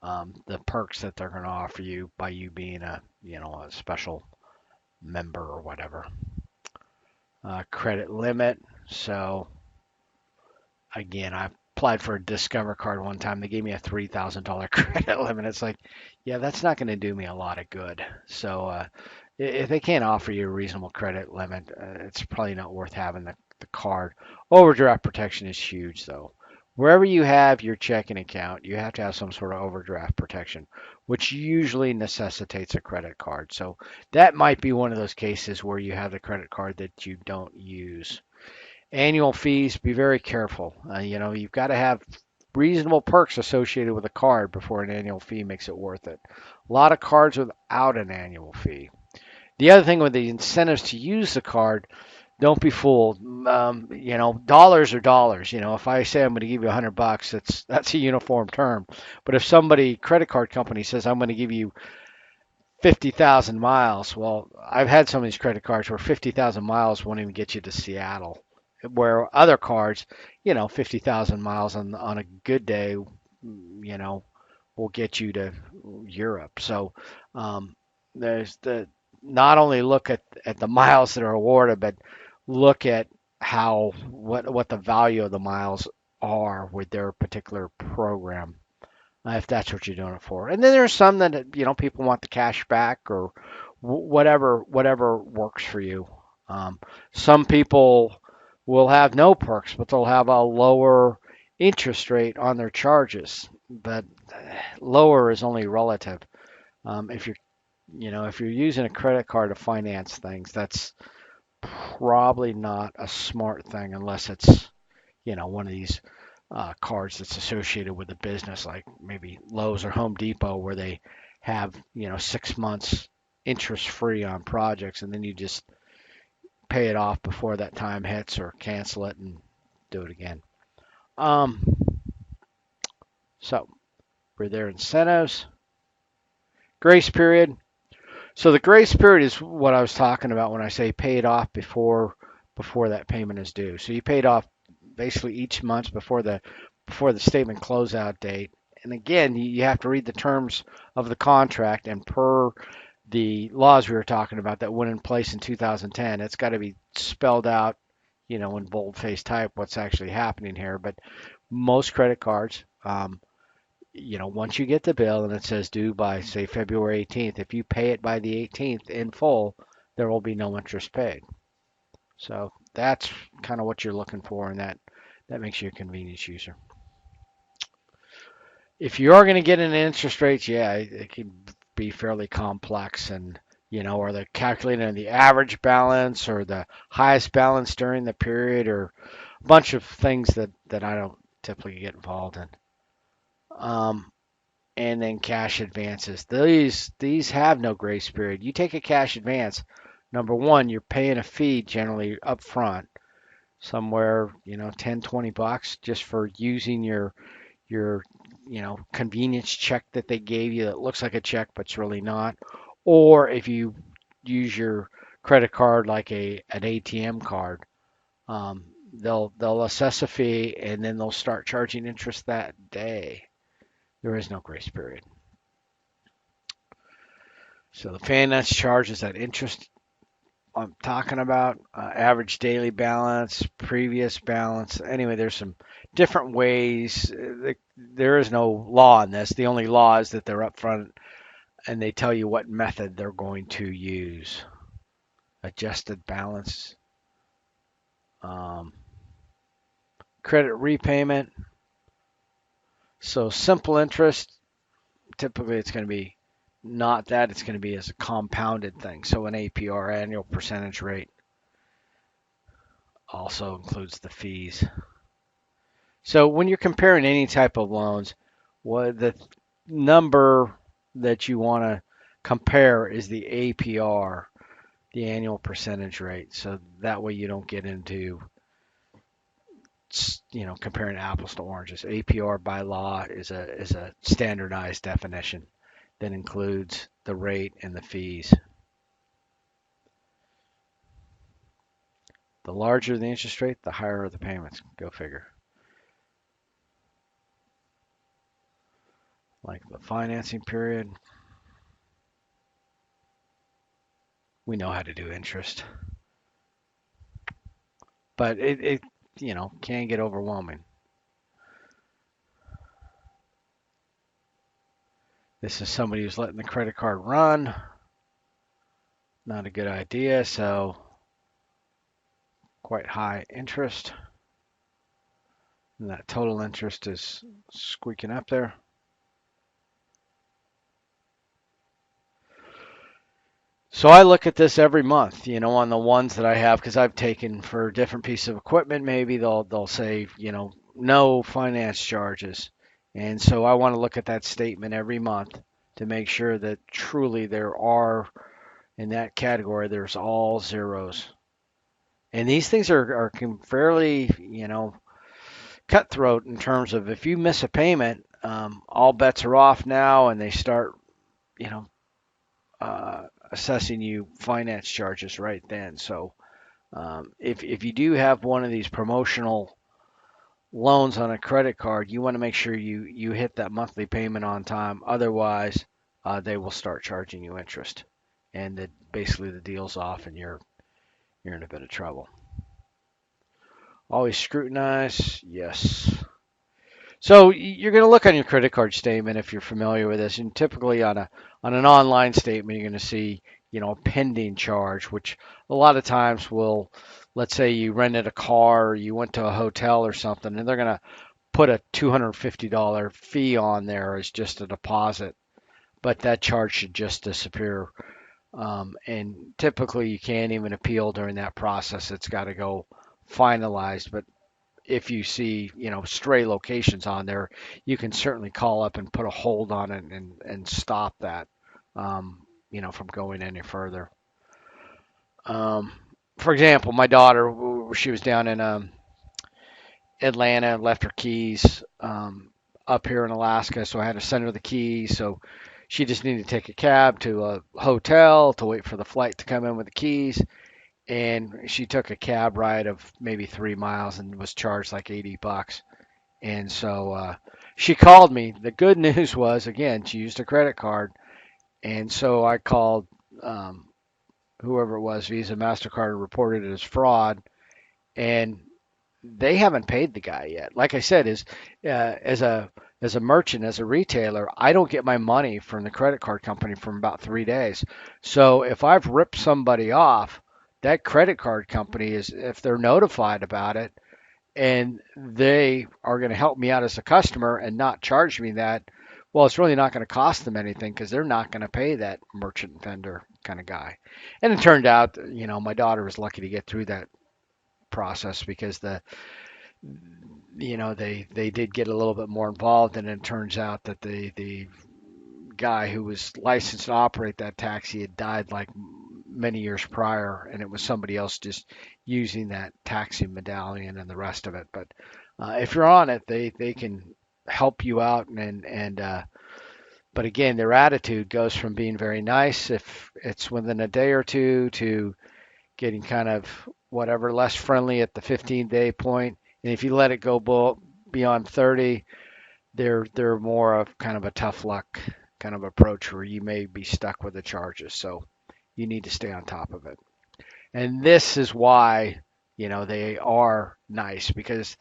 Speaker 1: the perks that they're going to offer you by you being a special member or whatever. Credit limit. So again, I applied for a Discover card one time. They gave me a $3,000 credit limit. It's like, yeah, that's not going to do me a lot of good. So if they can't offer you a reasonable credit limit, it's probably not worth having the card. Overdraft protection is huge, though. Wherever you have your checking account, you have to have some sort of overdraft protection, which usually necessitates a credit card. So that might be one of those cases where you have the credit card that you don't use. Annual fees, be very careful. You've got to have reasonable perks associated with a card before an annual fee makes it worth it. A lot of cards without an annual fee. The other thing with the incentives to use the card, don't be fooled. Dollars are dollars. If I say I'm going to give you $100, that's a uniform term. But if somebody credit card company says I'm going to give you 50,000 miles, well, I've had some of these credit cards where 50,000 miles won't even get you to Seattle, where other cards, 50,000 miles on a good day, will get you to Europe. So there's the not only look at the miles that are awarded, but look at what the value of the miles are with their particular program, if that's what you're doing it for. And then there's some that people want the cash back or whatever works for you. Some people will have no perks, but they'll have a lower interest rate on their charges. But lower is only relative. If you're using a credit card to finance things, that's probably not a smart thing unless it's one of these cards that's associated with a business, like maybe Lowe's or Home Depot, where they have 6 months interest free on projects, and then you just pay it off before that time hits or cancel it and do it again. Um, so for their incentives, grace period. So the grace period is what I was talking about when I say pay it off before that payment is due. So you paid off basically each month before the statement closeout date. And again, you have to read the terms of the contract, and per the laws we were talking about that went in place in 2010, it's got to be spelled out, in bold-faced type what's actually happening here. But most credit cards, once you get the bill and it says due by, say, February 18th, if you pay it by the 18th in full, there will be no interest paid. So that's kind of what you're looking for, and that makes you a convenience user. If you are going to get into interest rates, yeah, it can be fairly complex, and or the calculating the average balance or the highest balance during the period, or a bunch of things that I don't typically get involved in. Um, and then cash advances. These have no grace period. You take a cash advance, number one, you're paying a fee generally up front, somewhere, 10, $20 just for using your convenience check that they gave you that looks like a check but it's really not. Or if you use your credit card like an ATM card, they'll assess a fee and then they'll start charging interest that day. There is no grace period. So the finance charges that interest I'm talking about, average daily balance, previous balance. Anyway, there's some different ways. There is no law in this. The only law is that they're upfront and they tell you what method they're going to use. Adjusted balance, um, credit repayment. So simple interest, typically it's going to be not that. It's going to be as a compounded thing. So an APR, annual percentage rate, also includes the fees. So when you're comparing any type of loans, what the number that you want to compare is the APR, the annual percentage rate. So that way you don't get into comparing apples to oranges. APR by law is a standardized definition that includes the rate and the fees. The larger the interest rate, the higher are the payments. Go figure. Like the financing period, we know how to do interest, but it can get overwhelming. This is somebody who's letting the credit card run. Not a good idea, so quite high interest. And that total interest is squeaking up there. So I look at this every month, on the ones that I have, because I've taken for different pieces of equipment. Maybe they'll say, no finance charges, and so I want to look at that statement every month to make sure that truly there are in that category. There's all zeros, and these things are fairly, cutthroat in terms of if you miss a payment, all bets are off now, and they start, you know, assessing you finance charges right then. So if you do have one of these promotional loans on a credit card, you want to make sure you hit that monthly payment on time. Otherwise, they will start charging you interest, and basically the deal's off, and you're in a bit of trouble. Always scrutinize, yes. So you're going to look on your credit card statement if you're familiar with this, and typically on an online statement, you're going to see, a pending charge, which a lot of times will, let's say you rented a car, or you went to a hotel or something, and they're going to put a $250 fee on there as just a deposit, but that charge should just disappear. And typically you can't even appeal during that process. It's got to go finalized, but if you see, stray locations on there, you can certainly call up and put a hold on it and stop that, from going any further. Um, for example, my daughter, she was down in Atlanta, left her keys up here in Alaska, so I had to send her the keys. So she just needed to take a cab to a hotel to wait for the flight to come in with the keys. And she took a cab ride of maybe 3 miles and was charged like $80. And so she called me. The good news was, again, she used a credit card. And so I called whoever it was, Visa, MasterCard, and reported it as fraud. And they haven't paid the guy yet. Like I said, as a merchant, as a retailer, I don't get my money from the credit card company for about 3 days. So if I've ripped somebody off, that credit card company is, if they're notified about it and they are going to help me out as a customer and not charge me that, well, it's really not going to cost them anything because they're not going to pay that merchant vendor kind of guy. And it turned out, my daughter was lucky to get through that process because they did get a little bit more involved, and it turns out that the guy who was licensed to operate that taxi had died like many years prior, and it was somebody else just using that taxi medallion and the rest of it. But if you're on it, they can help you out, but again, their attitude goes from being very nice if it's within a day or two to getting kind of whatever less friendly at the 15-day point. And if you let it go beyond 30, they're more of kind of a tough luck kind of approach where you may be stuck with the charges. So you need to stay on top of it. And this is why, they are nice because,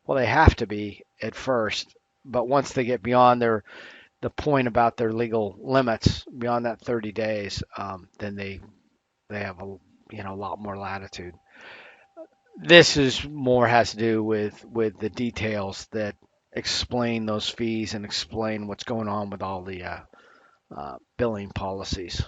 Speaker 1: well, they have to be at first, but once they get beyond the point about their legal limits, beyond that 30 days, then they have a lot more latitude. This is more has to do with the details that explain those fees and explain what's going on with all the billing policies.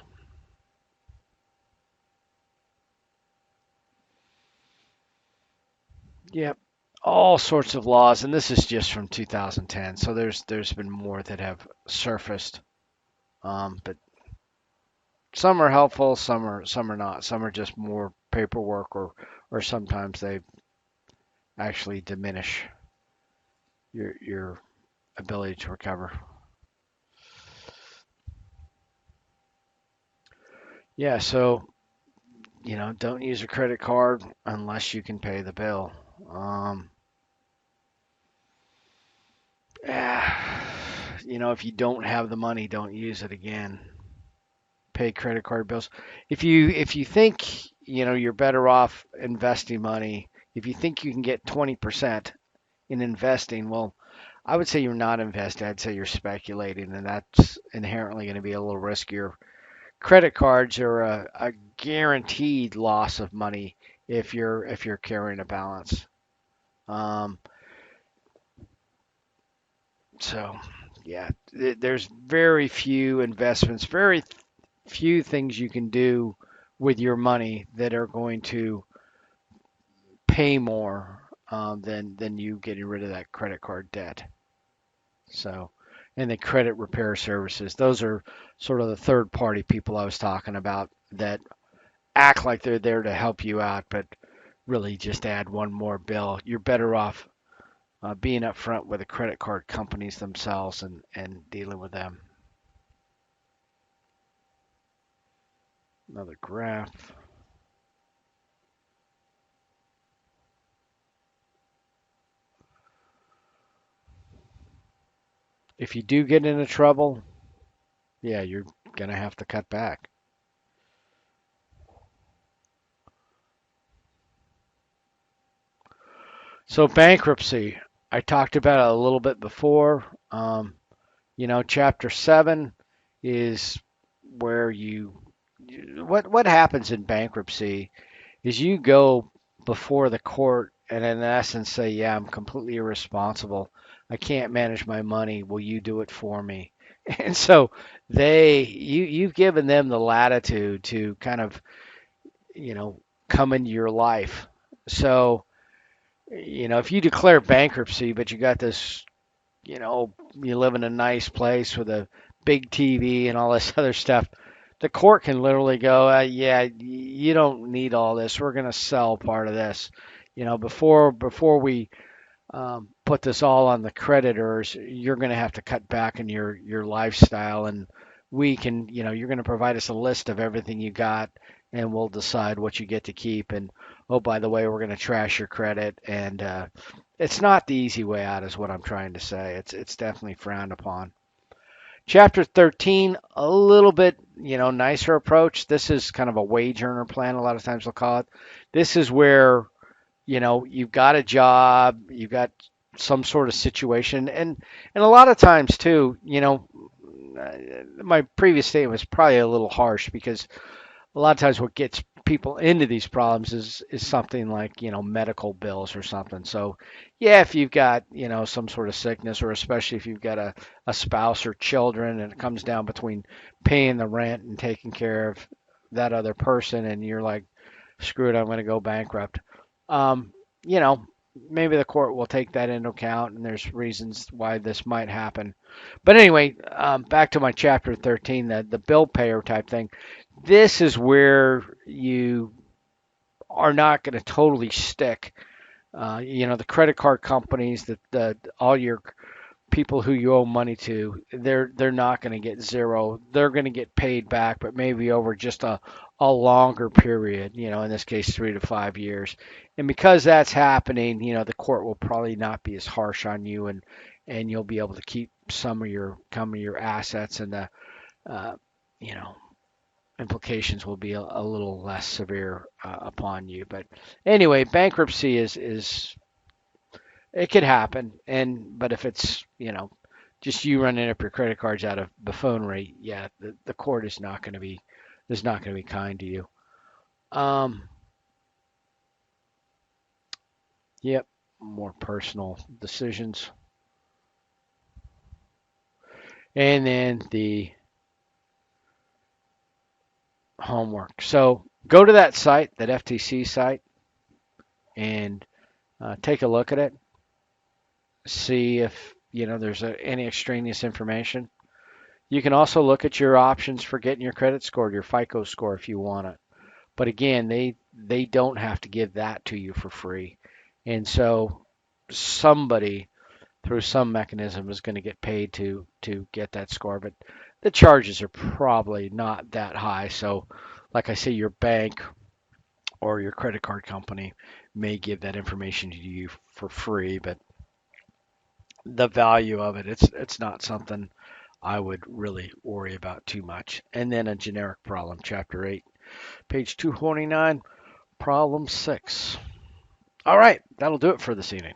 Speaker 1: Yep, all sorts of laws, and this is just from 2010. So there's been more that have surfaced, but some are helpful, some are not. Some are just more paperwork, or sometimes they actually diminish your ability to recover. Yeah, so don't use a credit card unless you can pay the bill. Um, yeah, if you don't have the money, don't use it again. Pay credit card bills. If you think you're better off investing money, if you think you can get 20% in investing, well, I would say you're not investing. I'd say you're speculating, and that's inherently going to be a little riskier. Credit cards are a guaranteed loss of money if you're carrying a balance. Um, so yeah, there's very few investments, very few things you can do with your money that are going to pay more than you getting rid of that credit card debt. So, and the credit repair services, those are sort of the third party people I was talking about that act like they're there to help you out, but really just add one more bill. You're better off being upfront with the credit card companies themselves and dealing with them. Another graph. If you do get into trouble, yeah, you're gonna have to cut back. So bankruptcy, I talked about it a little bit before. Chapter 7 is where what happens in bankruptcy is you go before the court and in essence say, yeah, I'm completely irresponsible. I can't manage my money. Will you do it for me? And so you've given them the latitude to kind of, you know, come into your life. So if you declare bankruptcy, but you got this, you live in a nice place with a big TV and all this other stuff, the court can literally go, yeah, you don't need all this. We're going to sell part of this. Before we put this all on the creditors, you're going to have to cut back in your lifestyle, and we can, you're going to provide us a list of everything you got, and we'll decide what you get to keep. And oh, by the way, we're going to trash your credit, and it's not the easy way out, is what I'm trying to say. It's definitely frowned upon. Chapter 13, a little bit, nicer approach. This is kind of a wage earner plan. A lot of times they'll call it. This is where you've got a job, you've got some sort of situation, and a lot of times too, my previous statement was probably a little harsh, because a lot of times what gets people into these problems is something like medical bills or something. So yeah, if you've got some sort of sickness, or especially if you've got a spouse or children, and it comes down between paying the rent and taking care of that other person, and you're like, screw it, I'm going to go bankrupt. um, you know, Maybe the court will take that into account, and there's reasons why this might happen. But anyway, back to my chapter 13, the bill payer type thing. This is where you are not going to totally stick. The credit card companies, the all your people who you owe money to, they're not going to get zero. They're going to get paid back, but maybe over just a longer period. In this case, 3 to 5 years. And because that's happening, the court will probably not be as harsh on you, and you'll be able to keep some of your assets, and the uh, you know implications will be a little less severe upon you. But anyway, bankruptcy is it could happen, but if it's just you running up your credit cards out of buffoonery, yeah, the court is not going to be kind to you. Um, yep, more personal decisions, and then the homework. So go to that site, that FTC site, and take a look at it. See if there's any extraneous information. You can also look at your options for getting your credit scored, your FICO score, if you want it. But again, they don't have to give that to you for free. And so somebody through some mechanism is going to get paid to get that score, but the charges are probably not that high. So like I say, your bank or your credit card company may give that information to you for free, but the value of it's not something I would really worry about too much. And then a generic problem, chapter 8, page 229, problem 6. All right, that'll do it for this evening.